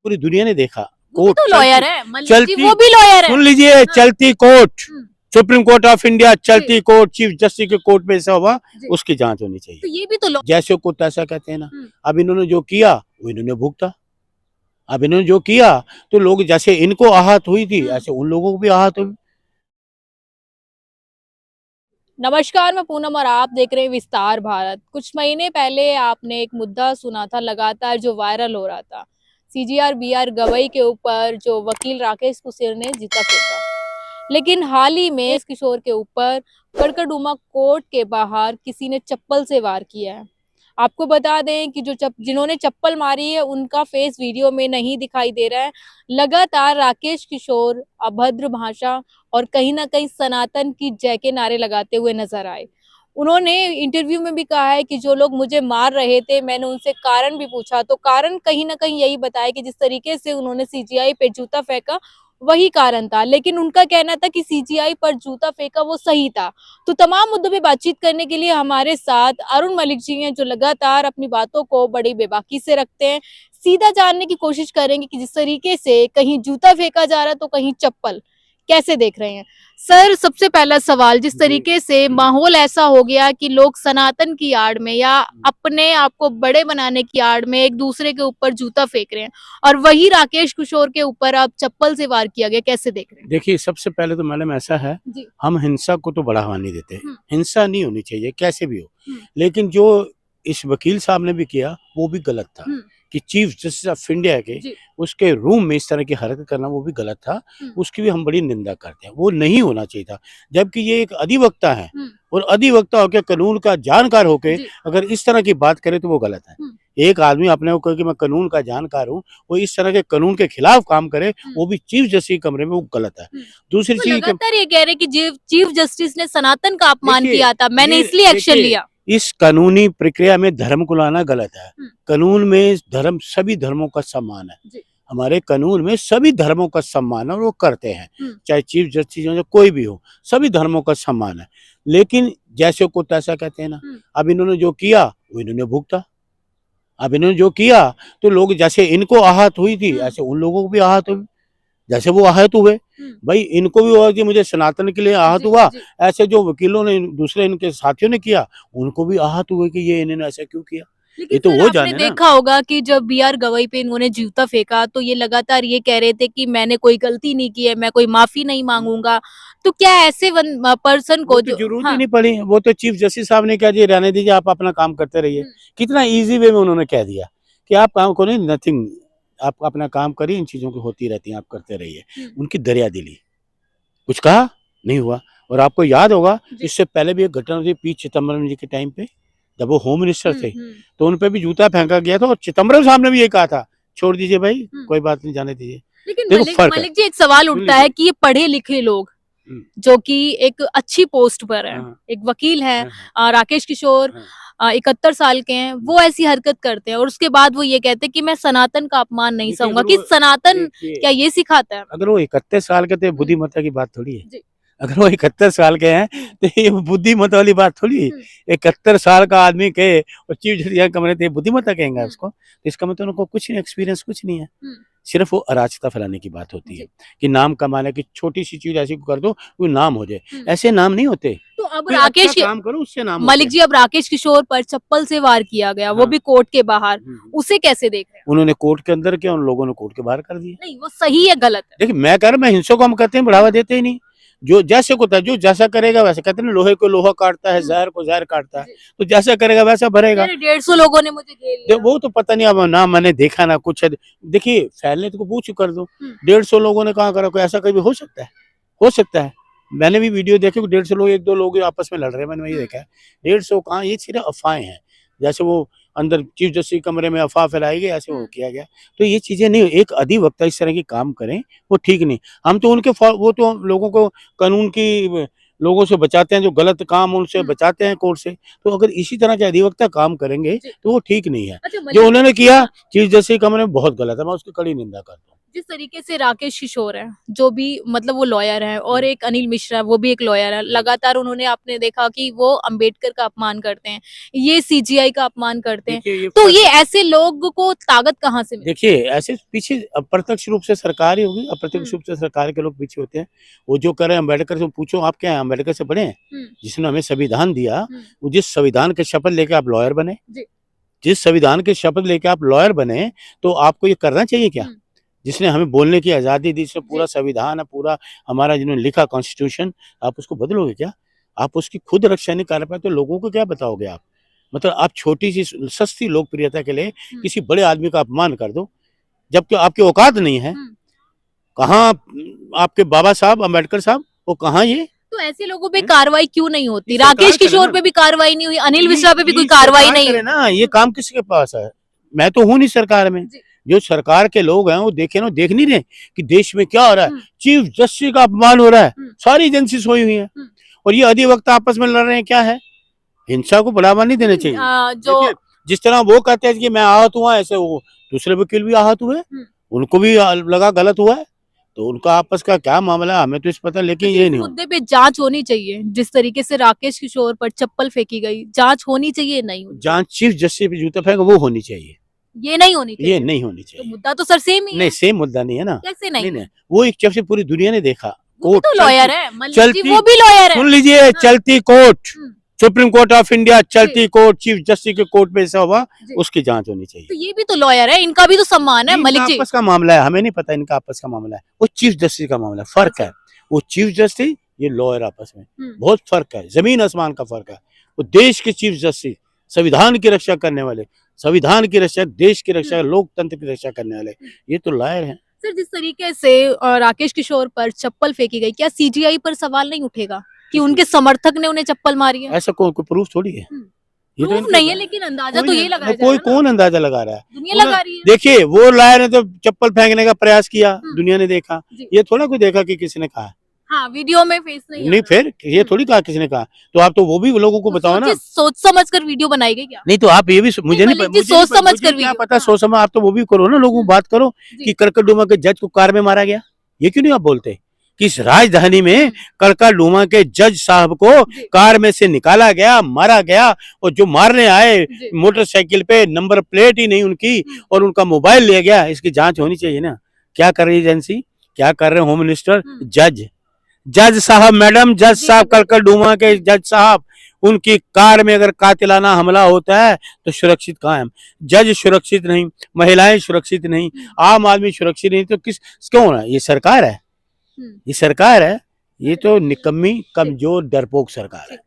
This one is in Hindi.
पूरी दुनिया ने देखा। कोर्ट तो लॉयर है, मलिक जी चलती, वो भी लॉयर है। सुन लीजिए, चलती court, supreme court of India, चलती कोर्ट, चीफ जस्टिस के कोर्ट में ऐसा हुआ, उसकी जांच होनी चाहिए। तो ये भी तो जैसे को तैसा कहते हैं ना। अब इन्होंने जो किया वो इन्होंने भुगता। अब इन्होंने जो किया तो लोग, जैसे इनको आहत हुई थी ऐसे उन लोगों को भी आहत हुई। नमस्कार, मैं पूनम और आप देख रहे हैं विस्तार भारत। कुछ महीने पहले आपने एक मुद्दा सुना था लगातार जो वायरल हो रहा था, सीजीआर बीआर गवई के ऊपर जो वकील राकेश कुसेर ने जूता फेंका। लेकिन हाल ही में इस किशोर के ऊपर कड़कड़डूमा कोर्ट के बाहर किसी ने चप्पल से वार किया है। आपको बता दें कि जिन्होंने चप्पल मारी है उनका फेस वीडियो में नहीं दिखाई दे रहा है। लगातार राकेश किशोर अभद्र भाषा और कहीं ना कहीं सनातन की जय के नारे लगाते हुए नजर आए। उन्होंने इंटरव्यू में भी कहा है कि जो लोग मुझे मार रहे थे, मैंने उनसे कारण भी पूछा तो कारण कहीं ना कहीं यही बताया कि जिस तरीके से उन्होंने सीजीआई पे जूता फेंका वही कारण था। लेकिन उनका कहना था कि सीजीआई पर जूता फेंका वो सही था। तो तमाम मुद्दों पे बातचीत करने के लिए हमारे साथ अरुण मलिक जी हैं, जो लगातार अपनी बातों को बड़ी बेबाकी से रखते हैं। सीधा जानने की कोशिश करेंगे कि जिस तरीके से कहीं जूता फेंका जा रहा है तो कहीं चप्पल, कैसे देख रहे हैं सर? सबसे पहला सवाल, जिस तरीके से माहौल ऐसा हो गया कि लोग सनातन की आड़ में या अपने आप को बड़े बनाने की आड़ में एक दूसरे के ऊपर जूता फेंक रहे हैं, और वही राकेश किशोर के ऊपर अब चप्पल से वार किया गया, कैसे देख रहे हैं? देखिए, सबसे पहले तो मैडम ऐसा है, हम हिंसा को तो बढ़ावा नहीं देते, हिंसा नहीं होनी चाहिए कैसे भी हो। लेकिन जो इस वकील साहब ने भी किया वो भी गलत था कि चीफ जस्टिस ऑफ इंडिया के उसके रूम में इस तरह की हरकत करना वो भी गलत था। उसकी भी हम बड़ी निंदा करते हैं, वो नहीं होना चाहिए था। जबकि ये एक अधिवक्ता है और अधिवक्ता होकर, कानून का जानकार होकर अगर इस तरह की बात करे तो वो गलत है। एक आदमी अपने को कहे कि मैं कानून का जानकार हूँ, वो इस तरह के कानून के खिलाफ काम करे, वो भी चीफ जस्टिस के कमरे में, वो गलत है। दूसरी चीज, लगातार ये कह रहे कि चीफ जस्टिस ने सनातन का अपमान किया था, मैंने इसलिए एक्शन लिया। इस कानूनी प्रक्रिया में धर्म को लाना गलत है। कानून में धर्म, सभी धर्मों का सम्मान है। हमारे कानून में सभी धर्मों का सम्मान है और वो करते हैं, चाहे चीफ जस्टिस हो कोई भी हो, सभी धर्मों का सम्मान है। लेकिन जैसे को तैसा कहते हैं ना। अब इन्होंने जो किया वो इन्होंने भुगता। अब इन्होंने जो किया तो लोग, जैसे इनको आहत हुई थी ऐसे उन लोगों को भी आहत हुई। जैसे वो आहत हुए, भाई इनको भी हुआ कि मुझे सनातन के लिए आहत हुआ, ऐसे जो वकीलों ने दूसरे इनके साथियों ने किया उनको भी आहत हुए कि ये इन्होंने ऐसा क्यों किया। लेकिन तो वो जाने देखा होगा कि जब बीआर गवई पे इन्होंने जूता फेंका तो ये लगातार ये कह रहे थे कि मैंने कोई गलती नहीं की है, मैं कोई माफी नहीं मांगूंगा। तो क्या ऐसे पर्सन को जो जरूरत ही नहीं पड़ी, वो तो चीफ जस्टिस साहब ने कह दिया रहने दीजिए, आप अपना काम करते रहिए। कितना इजी वे में उन्होंने कह दिया कि आप काम को नहीं, नथिंग, आप अपना काम करिए, इन चीजों की होती रहती हैं, आप करते रहिए। उनकी दरिया दिली, कुछ कहा नहीं हुआ। और आपको याद होगा इससे पहले भी एक घटना हुई पी चिदम्बरम जी के टाइम पे, जब वो होम मिनिस्टर थे तो उन पे भी जूता फेंका गया था और चिदम्बरम साहब ने भी ये कहा था छोड़ दीजिए भाई, कोई बात नहीं, जाने दीजिए। लेकिन मलिक जी, एक सवाल उठता है कि ये पढ़े लिखे लोग जो कि एक अच्छी पोस्ट पर है, एक वकील है राकेश किशोर, 71 साल के हैं, वो ऐसी हरकत करते हैं और उसके बाद वो ये कहते हैं कि मैं सनातन का अपमान नहीं सहूंगा। कि सनातन क्या ये सिखाता है? अगर वो 31 साल के थे, बुद्धिमत्ता की बात थोड़ी है। अगर वो 71 साल के हैं तो ये बुद्धिमत्ता वाली बात थोड़ी है। 71 साल का आदमी कहे और चीफ जस्टिस कमरे थे, बुद्धिमत्ता कहेंगे उसको? तो इसका मतलब उनको कुछ नहीं, एक्सपीरियंस कुछ नहीं है। सिर्फ वो अराजकता फैलाने की बात होती है कि नाम कमाने की, छोटी सी चीज ऐसी कर दो वो नाम हो जाए, ऐसे नाम नहीं होते। तो अब राकेश काम करो, उससे नाम मलिक जी, अब राकेश किशोर पर चप्पल से वार किया गया, वो भी कोर्ट के बाहर, उसे कैसे देख रहे हैं? उन्होंने कोर्ट के अंदर किया, उन लोगों ने कोर्ट के बाहर कर दिया। नहीं, वो सही है गलत है? देखिए, मैं कह रहा हूँ, मैं हिंसा को हम कहते हैं बढ़ावा देते ही नहीं। जो जैसे को था, जो जैसा करेगा वैसे, कहते हैं लोहे को लोहा काटता है, जहर को जहर काटता है, तो जैसा करेगा वैसा भरेगा। 150 लोगों ने मुझे घेर लिया। वो तो पता नहीं, अब ना मैंने देखा ना कुछ है। देखिए, फैलने तो पूछ कर दो, 150 लोगों ने कहा करा, कोई ऐसा कभी हो सकता है? हो सकता है। मैंने भी वीडियो देखे 150 लोग, एक दो लोग आपस में लड़ रहे हैं, मैंने वही देखा है। 150 कहाँ, ये सिर्फ अफवाहें हैं। जैसे वो अंदर चीफ जस्टिस कमरे में अफवाह फैलाई गई, ऐसे वो किया गया। तो ये चीजें नहीं, एक अधिवक्ता इस तरह की काम करें वो ठीक नहीं। हम तो उनके, वो तो लोगों को कानून की, लोगों से बचाते हैं, जो गलत काम उनसे बचाते हैं कोर्ट से। तो अगर इसी तरह के अधिवक्ता काम करेंगे तो वो ठीक नहीं है। जो उन्होंने किया चीफ जस्टिस कमरे में बहुत गलत है, मैं उसकी कड़ी निंदा करता हूँ। जिस तरीके से राकेश किशोर है, जो भी मतलब वो लॉयर है, और एक अनिल मिश्रा है, वो भी एक लॉयर है, लगातार उन्होंने आपने देखा कि वो अंबेडकर का अपमान करते हैं, ये सीजीआई का अपमान करते हैं, देखिए तो ये ऐसे लोग को ताकत कहाँ से मिलती देखिए ऐसे पीछे अप्रत्यक्ष रूप से सरकार ही होगी, अप्रत्यक्ष हम्म। रूप से सरकार के लोग पीछे होते हैं। वो जो कर रहे हैं अम्बेडकर से पूछो, आप क्या है अम्बेडकर से बने हैं? है? जिसने हमें संविधान दिया, हम्म। वो जिस संविधान के शपथ लेके आप लॉयर बने, जी। जिस संविधान के शपथ लेके आप लॉयर बने, तो आपको ये करना चाहिए क्या? जिसने हमें बोलने की आजादी दी, जिसने पूरा संविधान है, पूरा हमारा जिन्होंने लिखा कॉन्स्टिट्यूशन, आप उसको बदलोगे क्या? आप उसकी खुद रक्षा नहीं कर पाए तो लोगों को क्या बताओगे आप? मतलब आप छोटी सी सस्ती लोकप्रियता के लिए किसी बड़े आदमी का अपमान कर दो, जबकि आपकी औकात नहीं है। कहाँ आपके बाबा साहब अम्बेडकर साहब, वो कहाँ ये? तो ऐसे लोगों पे कार्रवाई क्यों नहीं होती? ये सरकार राकेश करे किशोर ना। पे भी कार्रवाई नहीं हुई, अनिल ये- मिश्रा पे भी कोई ये कार्रवाई सरकार नहीं करे हुई। ना, ये काम किसके पास है? मैं तो हूं नहीं सरकार में। जी। जो सरकार के लोग हैं वो देखे ना, देख नहीं रहे कि देश में क्या हो रहा है। हम्म। चीफ जस्टिस का अपमान हो रहा है, हम्म। सारी एजेंसी सोई हुई है, और ये अधिवक्ता आपस में लड़ रहे हैं। क्या है? हिंसा को बढ़ावा नहीं देना चाहिए। जो देखिए, जिस तरह वो कहते हैं कि मैं आहत हुआ, ऐसे वो दूसरे वकील भी आहत हुए, उनको भी लगा गलत हुआ है, तो उनका आपस का क्या मामला है हमें तो इस पता, लेकिन ये इस नहीं हो। मुद्दे पे जांच होनी चाहिए। जिस तरीके से राकेश किशोर पर चप्पल फेंकी गई, जांच होनी चाहिए, नहीं होनी जहाँ चीफ जस्टिस पे जूता फेंक वो होनी चाहिए, चाहिए? ये नहीं होनी चाहिए। ये नहीं होनी तो चाहिए। मुद्दा तो सर सेम ही है। नहीं, सेम मुद्दा नहीं है ना। कैसे नहीं नहीं? नहीं, वो एक जब से पूरी दुनिया ने देखा, वो भी तो कोर्ट लॉयर है, मलिक जी चलती- वो भी लॉयर है। सुन लीजिए, चलती court, hmm. Supreme court of India, चलती कोर्ट, चीफ जस्टिस के कोर्ट में ऐसा हुआ, जी। उसकी जांच होनी चाहिए। तो ये भी तो लॉयर है, इनका भी तो सम्मान है इनका मलिक जी। आपस का मामला है, हमें नहीं पता इनका आपस का मामला है, वो चीफ जस्टिस का मामला है, फर्क है। वो चीफ जस्टिस, ये लॉयर आपस में बहुत फर्क है, जमीन आसमान का फर्क है। वो देश के चीफ जस्टिस, संविधान की रक्षा करने वाले, संविधान की रक्षा, देश की रक्षा, लोकतंत्र की रक्षा करने वाले, ये तो लॉयर हैं। सर, जिस तरीके से राकेश किशोर पर चप्पल फेंकी गई, क्या सीजीआई पर सवाल नहीं उठेगा कि उनके समर्थक ने उन्हें चप्पल मारी है? ऐसा कोई प्रूफ थोड़ी है, ये तो प्रूफ इनके- नहीं है, लेकिन अंदाजा तो ये लगाया जा कोई रहा है ना। कौन अंदाजा लगा रहा है? दुनिया लगा रही है। देखिए, वो लॉयर ने तो चप्पल फेंकने का प्रयास किया, दुनिया ने देखा, जी। ये थोड़ा कोई देखा कि किसी ने कहा। हाँ, वीडियो में फेस नहीं आ नहीं, रहा। फिर ये थोड़ी कहा किसी ने कहा, तो आप तो वो भी लोगों को तो बताओ ना। सोच समझ कर वीडियो बनाई गई क्या? नहीं तो आप ये भी मुझे नहीं मलिक जी, मुझे सोच नहीं- समझ मुझे कर क्या वीडियो। पता, सोच समझ, आप तो वो भी करो ना, लोगों को बात करो कि करकटडुमा के जज को कार में मारा गया, ये क्यों नहीं आप बोलते कि इस राजधानी में करकटडुमा के जज साहब को कार में से निकाला गया, मारा गया, और जो मारने आए मोटरसाइकिल पे नंबर प्लेट ही नहीं उनकी, और उनका मोबाइल ले गया। इसकी जांच होनी चाहिए ना। क्या कर रही एजेंसी, क्या कर रहे हैं होम मिनिस्टर, जज साहब, मैडम जज साहब, करकटडुमा के जज साहब, उनकी कार में अगर कातिलाना हमला होता है तो सुरक्षित कहाँ है? जज सुरक्षित नहीं, महिलाएं सुरक्षित नहीं, आम आदमी सुरक्षित नहीं, तो किस कौन है? ये सरकार है, ये सरकार है, ये तो निकम्मी, कमजोर, डरपोक सरकार है।